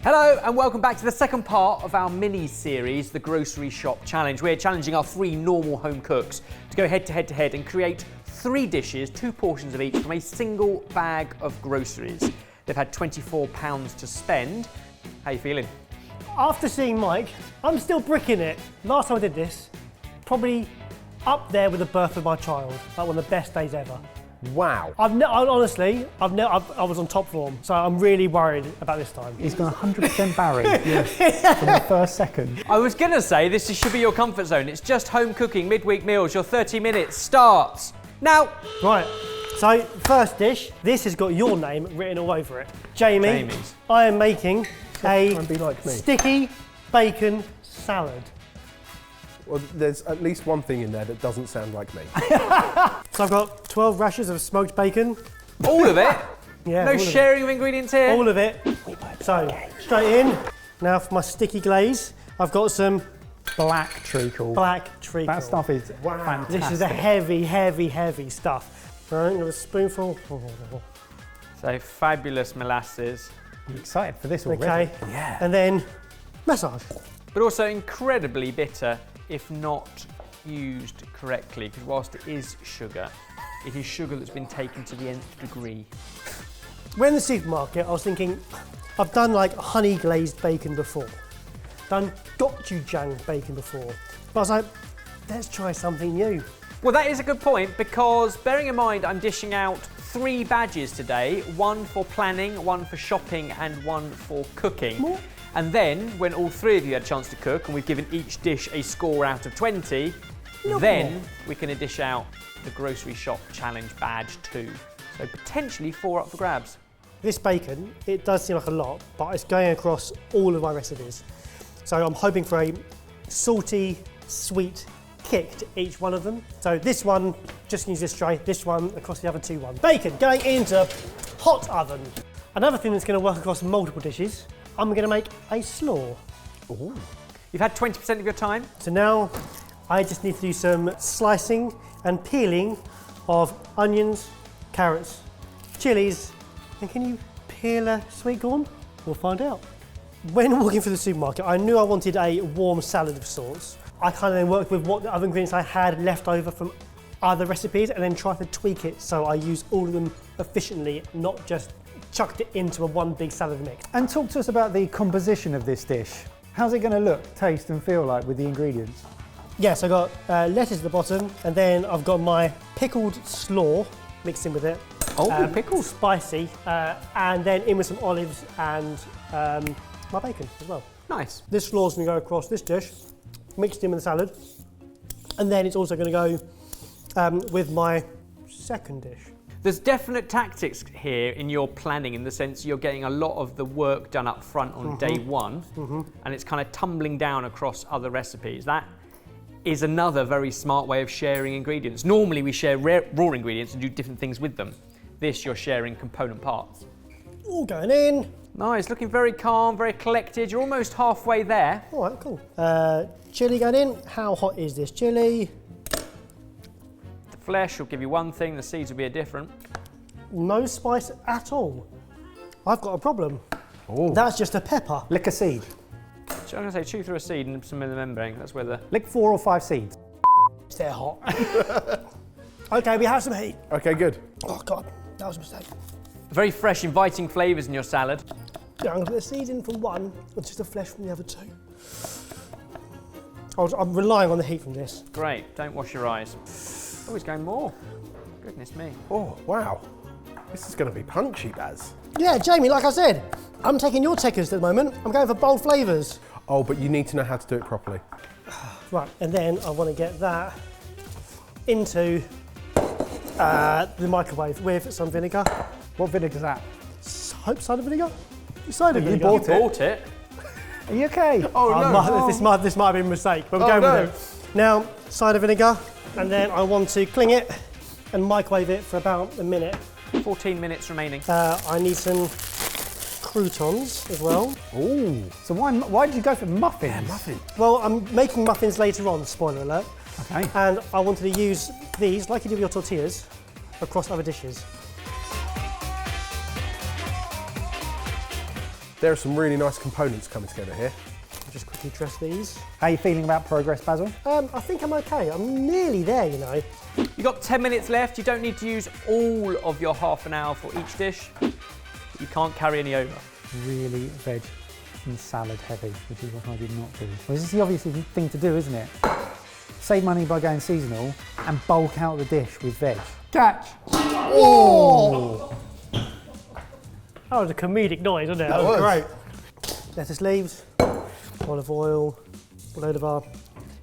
Hello and welcome back to the second part of our mini-series, the Grocery Shop Challenge. We're challenging our 3 normal home cooks to go head to head and create 3 dishes, 2 portions of each, from a single bag of groceries. They've had £24 to spend. How are you feeling? After seeing Mike, I'm still bricking it. Last time I did this, probably up there with the birth of my child. Like one of the best days ever. Wow. I was on top form, so I'm really worried about this time. He's gone 100% Barry from the first second. I was going to say this should be your comfort zone. It's just home cooking, midweek meals. Your 30 minutes starts now. Right, so first dish, this has got your name written all over it. Jamie's. I am making a Be like me. sticky bacon salad. Well, there's at least one thing in there that doesn't sound like me. So I've got 12 rashers of smoked bacon. All of it? Yeah, No all of sharing of ingredients here? All of it. So, straight in. Now for my sticky glaze, I've got some Black treacle. black treacle. That stuff is fantastic. This is a heavy stuff. Right, got a spoonful. So fabulous molasses, I'm excited for this already. Okay. Yeah. And then massage. but also incredibly bitter if not used correctly, because whilst it is sugar that's been taken to the nth degree. When in the supermarket, I was thinking, I've done like honey glazed bacon before, done gochujang bacon before, but I was like, let's try something new. Well, that is a good point, because bearing in mind I'm dishing out 3 badges today, 1 for planning, 1 for shopping and 1 for cooking. More? And then, when all 3 of you had a chance to cook and we've given each dish a score out of 20, then we can dish out the Grocery Shop Challenge Badge 2. So potentially 4 up for grabs. This bacon, it does seem like a lot, but it's going across all of my recipes. So I'm hoping for a salty, sweet kick to each one of them. So this one, just use this tray, this one across the other 2 ones. Bacon going into hot oven. Another thing that's going to work across multiple dishes, I'm going to make a slaw. Ooh. You've had 20% of your time. So now I just need to do some slicing and peeling of onions, carrots, chilies, and can you peel a sweet corn? We'll find out. When walking through the supermarket, I knew I wanted a warm salad of sorts. I kind of then worked with what other ingredients I had left over from other recipes and then tried to tweak it so I use all of them efficiently, not just chucked it into one big salad mix. And talk to us about the composition of this dish. How's it going to look, taste and feel like with the ingredients? Yes, I got lettuce at the bottom, and then I've got my pickled slaw mixed in with it. Oh, pickles. Spicy, and then in with some olives and my bacon as well. Nice. This slaw's going to go across this dish, mixed in with the salad, and then it's also going to go with my second dish. There's definite tactics here in your planning, in the sense you're getting a lot of the work done up front on day 1, and it's kind of tumbling down across other recipes. That is another very smart way of sharing ingredients. Normally we share raw ingredients and do different things with them. This, you're sharing component parts. All going in. Nice, looking very calm, very collected. You're almost halfway there. All right, cool. Chilli going in. How hot is this chilli? The flesh will give you one thing, the seeds will be a different. No spice at all. I've got a problem. Oh. That's just a pepper. Lick a seed. So I'm going to say chew through a seed and some of the membrane. That's where the... Lick 4 or 5 seeds. They're hot. Okay, we have some heat. Okay, good. Oh God, that was a mistake. Very fresh, inviting flavours in your salad. Yeah, I'm going to put the seeds in from one and just the flesh from the other 2. I'm relying on the heat from this. Great, don't wash your eyes. Oh, he's going more. Goodness me. Oh, wow. This is going to be punchy, Baz. Yeah, Jamie, like I said, I'm taking your techers at the moment. I'm going for bold flavours. Oh, but you need to know how to do it properly. Right, and then I want to get that into the microwave with some vinegar. What vinegar's that? Cider vinegar? Cider You vinegar. bought You it. bought it. Are you okay? Oh, no. This might have been a mistake, but we're Oh, going no. with it. Now, cider vinegar, and then I want to cling it and microwave it for about a minute. 14 minutes remaining. I need some croutons as well. Ooh. So why did you go for muffins? Yeah, muffin. Well, I'm making muffins later on, spoiler alert. Okay. And I wanted to use these, like you do with your tortillas, across other dishes. There are some really nice components coming together here. I'll just quickly dress these. How are you feeling about progress, Basil? I think I'm okay. I'm nearly there, you know. You've got 10 minutes left. You don't need to use all of your half an hour for each dish. You can't carry any over. Really veg and salad heavy, which is what I did not do. Well, this is the obvious thing to do, isn't it? Save money by going seasonal and bulk out the dish with veg. Catch! Oh! That was a comedic noise, wasn't it? That was. Great. Lettuce leaves, olive oil, a load of our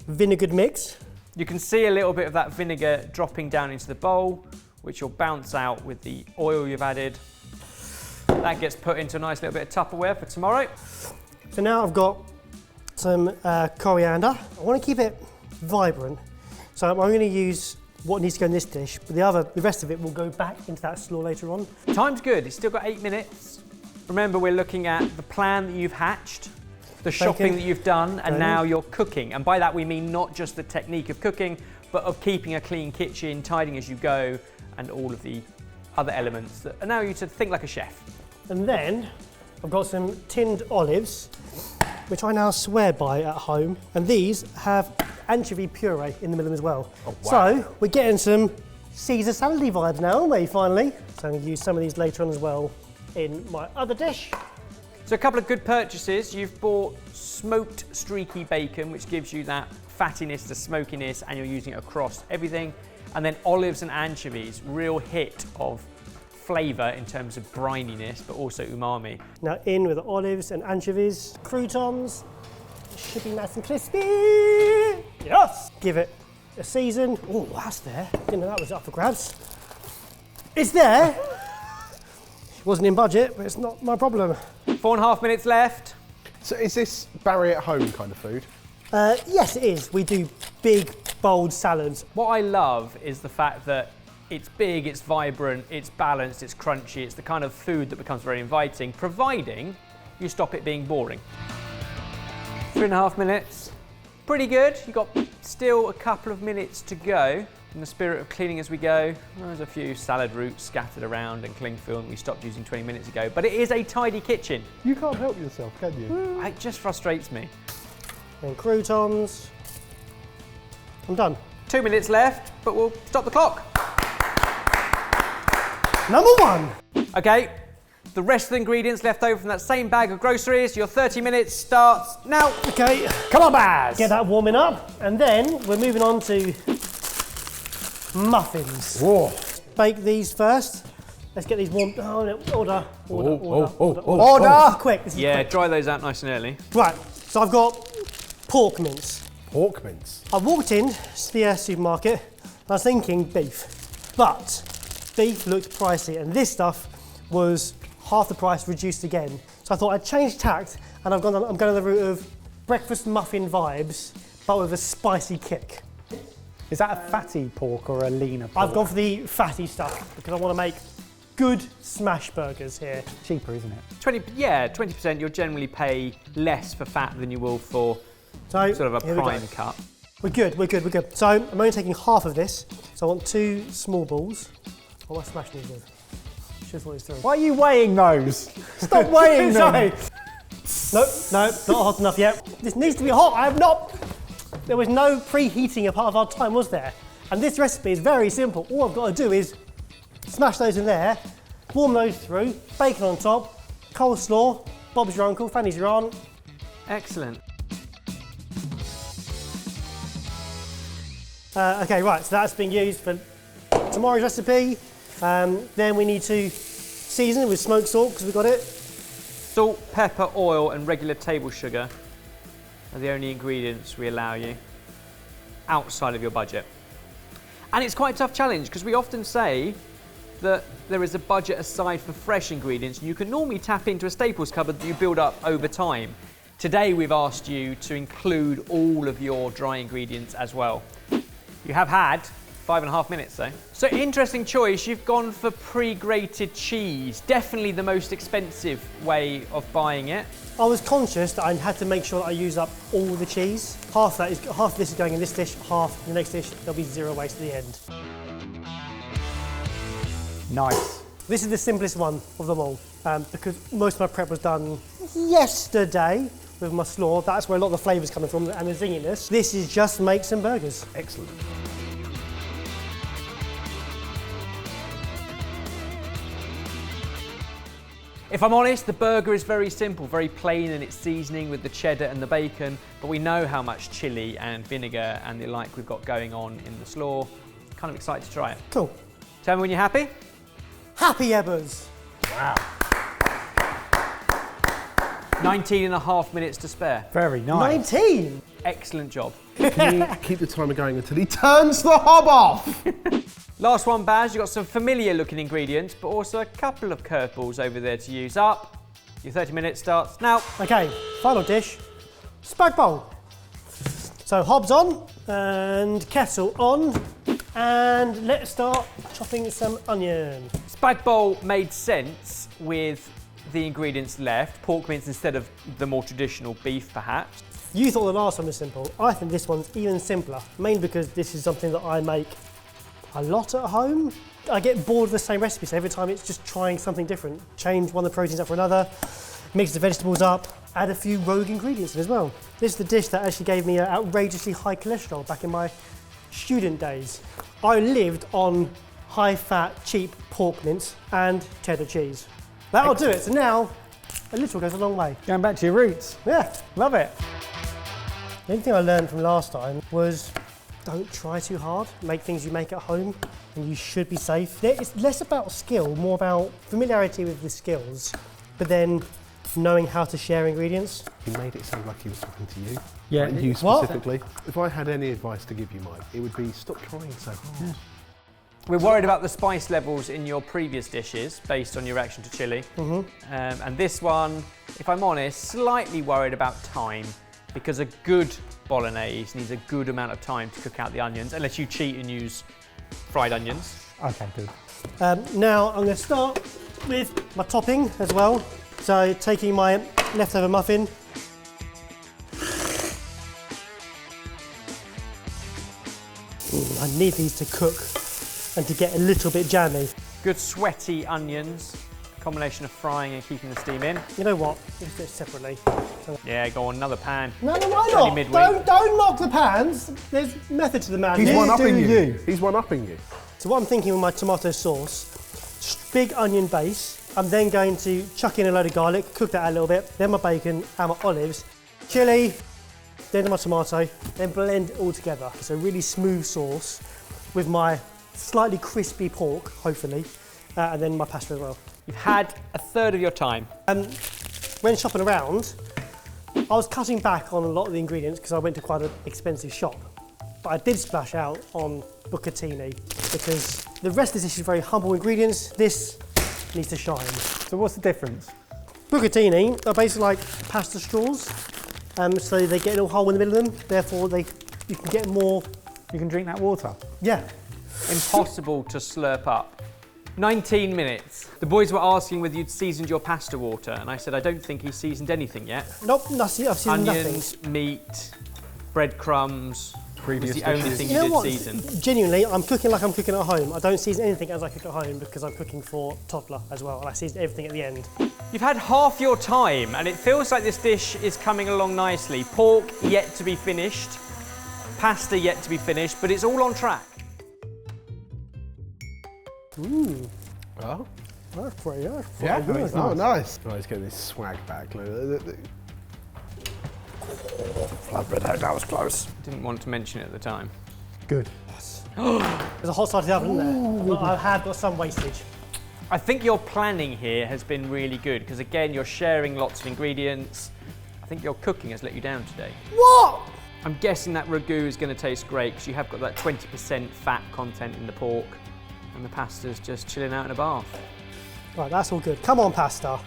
vinegared mix. You can see a little bit of that vinegar dropping down into the bowl, which will bounce out with the oil you've added. That gets put into a nice little bit of Tupperware for tomorrow. So now I've got some coriander. I want to keep it vibrant, so I'm going to use what needs to go in this dish, but the rest of it will go back into that slaw later on. Time's good. It's still got 8 minutes. Remember, we're looking at the plan that you've hatched, the shopping that you've done, and now you're cooking. And by that we mean not just the technique of cooking, but of keeping a clean kitchen, tidying as you go, and all of the other elements that allow you to think like a chef. And then I've got some tinned olives, which I now swear by at home. And these have anchovy puree in the middle as well. Oh, wow. So we're getting some Caesar salad vibes now, aren't we, finally? So I'm going to use some of these later on as well in my other dish. So a couple of good purchases. You've bought smoked streaky bacon, which gives you that fattiness, the smokiness, and you're using it across everything. And then olives and anchovies, real hit of flavour in terms of brininess, but also umami. Now in with the olives and anchovies, croutons. It should be nice and crispy. Yes! Give it a season. Oh, that's there. Didn't know that was up for grabs. It's there. It wasn't in budget, but it's not my problem. 4.5 minutes left. So is this Barry at home kind of food? Yes, it is. We do big, bold salads. What I love is the fact that it's big, it's vibrant, it's balanced, it's crunchy, it's the kind of food that becomes very inviting, providing you stop it being boring. 3.5 minutes. Pretty good. You've got still a couple of minutes to go. In the spirit of cleaning as we go, there's a few salad roots scattered around and cling film we stopped using 20 minutes ago, but it is a tidy kitchen. You can't help yourself, can you? It just frustrates me. And croutons. I'm done. 2 minutes left, but we'll stop the clock. Number one. Okay, the rest of the ingredients left over from that same bag of groceries. Your 30 minutes starts now. Okay, Come on, Baz! get that warming up, and then we're moving on to muffins. Whoa. Bake these first. Let's get these warmed. Oh, no, order. Order! This is quick. This is Yeah, quick. dry those out nice and early. Right. So I've got pork mince. Pork mince. I walked in to the supermarket. And I was thinking beef, but beef looked pricey, and this stuff was half the price, reduced again. So I thought I'd change tact, and I'm going the route of breakfast muffin vibes, but with a spicy kick. Is that a fatty pork or a leaner pork? I've gone for the fatty stuff because I want to make good smash burgers here. Cheaper, isn't it? 20%. You'll generally pay less for fat than you will for So sort of a here we go. prime cut. We're good. So I'm only taking half of this. So I want 2 small balls. What am I smashing these with? Should have thought this through. Why are you weighing those? Stop weighing them! Sorry. No, not hot enough yet. This needs to be hot. I have not. There was no preheating a part of our time, was there? And this recipe is very simple. All I've got to do is smash those in there, warm those through, bacon on top, coleslaw, Bob's your uncle, Fanny's your aunt. Excellent. Okay, right, so that's being used for tomorrow's recipe. Then we need to season it with smoked salt because we've got it. Salt, pepper, oil, and regular table sugar are the only ingredients we allow you outside of your budget. And it's quite a tough challenge because we often say that there is a budget aside for fresh ingredients, and you can normally tap into a staples cupboard that you build up over time. Today we've asked you to include all of your dry ingredients as well. You have had 5.5 minutes though. So interesting choice, you've gone for pre-grated cheese. Definitely the most expensive way of buying it. I was conscious that I had to make sure that I use up all the cheese. Half of this is going in this dish, half in the next dish. There'll be 0 waste at the end. Nice. This is the simplest one of them all because most of my prep was done yesterday with my slaw. That's where a lot of the flavour's coming from and the zinginess. This is just make some burgers. Excellent. If I'm honest, the burger is very simple, very plain in its seasoning with the cheddar and the bacon, but we know how much chilli and vinegar and the like we've got going on in the slaw. Kind of excited to try it. Cool. Tell me when you're happy. Happy Ebbers. Wow. 19 and a half minutes to spare. Very nice. 19? Excellent job. Can you keep the timer going until he turns the hob off? Last one, Baz, you've got some familiar looking ingredients, but also a couple of curveballs over there to use up. Your 30 minutes starts now. Okay, final dish, spag bowl. So hobs on and kettle on, and let's start chopping some onion. Spag bowl made sense with the ingredients left, pork mince instead of the more traditional beef perhaps. You thought the last one was simple. I think this one's even simpler, mainly because this is something that I make a lot at home. I get bored of the same recipe, so every time it's just trying something different. Change one of the proteins up for another, mix the vegetables up, add a few rogue ingredients in as well. This is the dish that actually gave me an outrageously high cholesterol back in my student days. I lived on high-fat, cheap pork mince and cheddar cheese. That'll do it. So now, a little goes a long way. Going back to your roots. Yeah. Love it. The only thing I learned from last time was don't try too hard. Make things you make at home and you should be safe. It's less about skill, more about familiarity with the skills, but then knowing how to share ingredients. He made it sound like he was talking to you. Yeah. Like you What? specifically. If I had any advice to give you, Mike, it would be stop trying so hard. Yeah. We're worried about the spice levels in your previous dishes based on your reaction to chilli. And this one, if I'm honest, slightly worried about time because a good bolognese needs a good amount of time to cook out the onions, unless you cheat and use fried onions. Okay, good. Now I'm going to start with my topping as well. So taking my leftover muffin, I need these to cook and to get a little bit jammy. Good sweaty onions, combination of frying and keeping the steam in. You know what? Let's do it separately. Yeah, go on, another pan. No, why It's not? only midweek. Don't mock the pans. There's method to the madness. He's one-upping do you. you. He's one-upping you. So what I'm thinking with my tomato sauce, big onion base. I'm then going to chuck in a load of garlic, cook that out a little bit, then my bacon and my olives, chilli, then my tomato, then blend it all together. It's a really smooth sauce with my slightly crispy pork, hopefully, and then my pasta as well. You've had a third of your time. When shopping around, I was cutting back on a lot of the ingredients because I went to quite an expensive shop. But I did splash out on bucatini because the rest of this is very humble ingredients. This needs to shine. So what's the difference? Bucatini are basically like pasta straws, so they get a little hole in the middle of them. Therefore, you can get more. You can drink that water. Yeah. Impossible to slurp up. 19 minutes. The boys were asking whether you'd seasoned your pasta water, and I said I don't think he's seasoned anything yet. Nope. I've seen nothing. Onions, meat, breadcrumbs. Previous was the only dishes. thing You you, know did what? season. Genuinely, I'm cooking like I'm cooking at home. I don't season anything as I cook at home because I'm cooking for toddler as well, and I season everything at the end. You've had half your time, and it feels like this dish is coming along nicely. Pork yet to be finished, pasta yet to be finished, but it's all on track. Ooh, Oh, that's pretty good. Oh, nice. Oh, he's getting his swag back. Look. That was close. Didn't want to mention it at the time. Good. There's a hot side to the oven, isn't there? I have got some wastage. I think your planning here has been really good because again, you're sharing lots of ingredients. I think your cooking has let you down today. What? I'm guessing that ragu is going to taste great because you have got that 20% fat content in the pork and the pasta's just chilling out in a bath. Right, that's all good. Come on, pasta.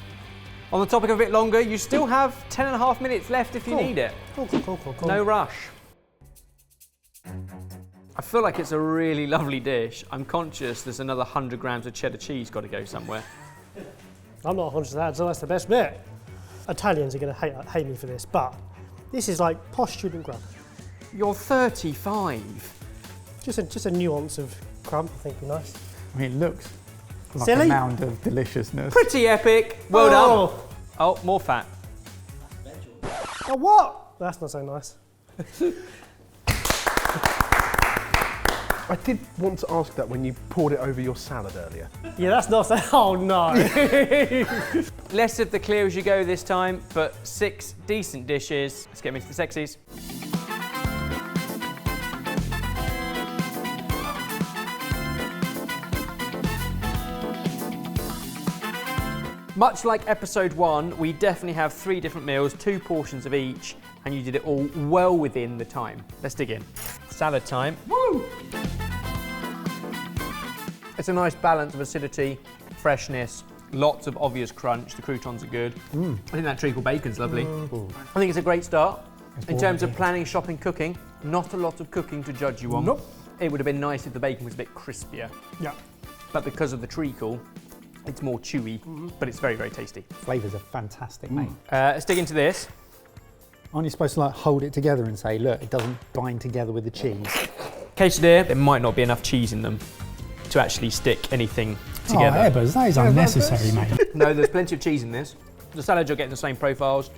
On the topic of a bit longer, you still have 10 and a half minutes left if you Cool. need it. Cool. No rush. I feel like it's a really lovely dish. I'm conscious there's another 100 grams of cheddar cheese got to go somewhere. I'm not conscious of that, so that's the best bit. Italians are going to hate me for this, but this is like posh student grub. You're 35. Just a nuance of crumb, I think would be nice. I mean, it looks Like Silly? a mound of deliciousness. Pretty epic. Well done. Oh, more fat. Oh, what? That's not so nice. I did want to ask that when you poured it over your salad earlier. Yeah, that's not so. Oh no. Less of the clear as you go this time, but 6 decent dishes. Let's get them into the sexies. Much like episode 1, we definitely have 3 different meals, 2 portions of each, and you did it all well within the time. Let's dig in. Salad time. Woo! It's a nice balance of acidity, freshness, lots of obvious crunch. The croutons are good. I think that treacle bacon's lovely. I think it's a great start. In terms of planning, shopping, cooking, not a lot of cooking to judge you on. Nope. It would have been nice if the bacon was a bit crispier. Yeah. But because of the treacle, it's more chewy, but it's very, very tasty. Flavours are fantastic, mate. Let's dig into this. Aren't you supposed to like hold it together and say, look, it doesn't bind together with the cheese? Quesadilla, there might not be enough cheese in them to actually stick anything together. Oh, Ebbers, that is unnecessary, mate. No, there's plenty of cheese in this. The salad, you're getting the same profiles,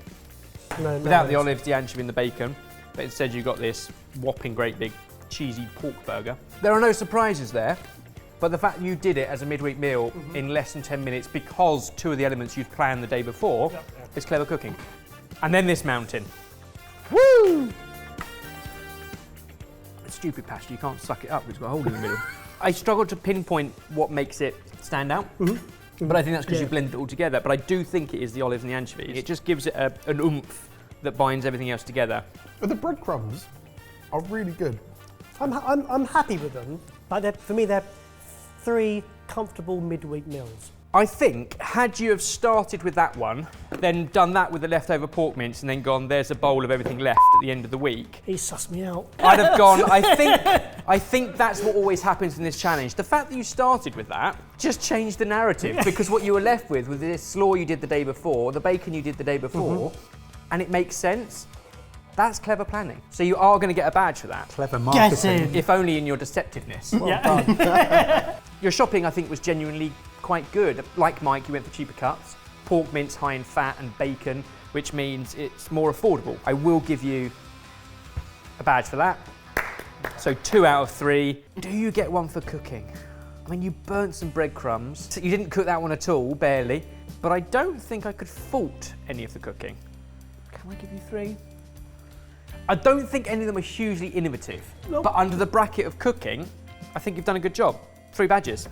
No, without the olives, the anchovy and the bacon, but instead you've got this whopping great big cheesy pork burger. There are no surprises there, but the fact you did it as a midweek meal in less than 10 minutes because 2 of the elements you'd planned the day before is clever cooking. And then this mountain. Woo! It's stupid pasta, you can't suck it up, it's got a hole in the middle. I struggled to pinpoint what makes it stand out, but I think that's because you blended it all together. But I do think it is the olives and the anchovies. It just gives it an oomph that binds everything else together. But the breadcrumbs are really good. I'm happy with them, but for me they're 3 comfortable midweek meals. I think, had you have started with that one, then done that with the leftover pork mince and then gone, there's a bowl of everything left at the end of the week, He sussed me out. I'd have gone, I think that's what always happens in this challenge. The fact that you started with that just changed the narrative because what you were left with was this slaw you did the day before, the bacon you did the day before, and it makes sense. That's clever planning. So you are going to get a badge for that. Clever marketing. Get in. If only in your deceptiveness. Your shopping, I think, was genuinely quite good. Like Mike, you went for cheaper cuts. Pork mince high in fat and bacon, which means it's more affordable. I will give you a badge for that. So 2 out of 3. Do you get one for cooking? I mean, you burnt some breadcrumbs. You didn't cook that one at all, barely. But I don't think I could fault any of the cooking. Can I give you 3? I don't think any of them are hugely innovative. Nope. But under the bracket of cooking, I think you've done a good job. 3 badges.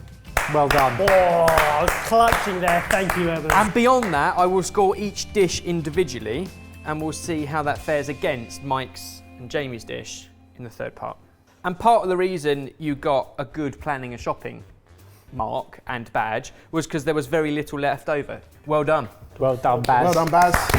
Well done. Oh, I was clutching there. Thank you, Evans. And beyond that, I will score each dish individually and we'll see how that fares against Mike's and Jamie's dish in the 3rd part. And part of the reason you got a good planning and shopping mark and badge was because there was very little left over. Well done. Well done, Baz. Well done, Baz.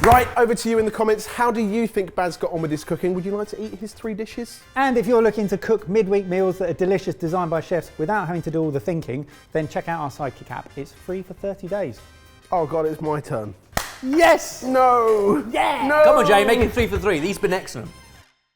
Right, over to you in the comments. How do you think Baz got on with his cooking? Would you like to eat his 3 dishes? And if you're looking to cook midweek meals that are delicious, designed by chefs without having to do all the thinking, then check out our Sidekick app. It's free for 30 days. Oh God, it's my turn. Yes! No! Yeah! No! Come on, Jay, make it 3 for 3. These have been excellent.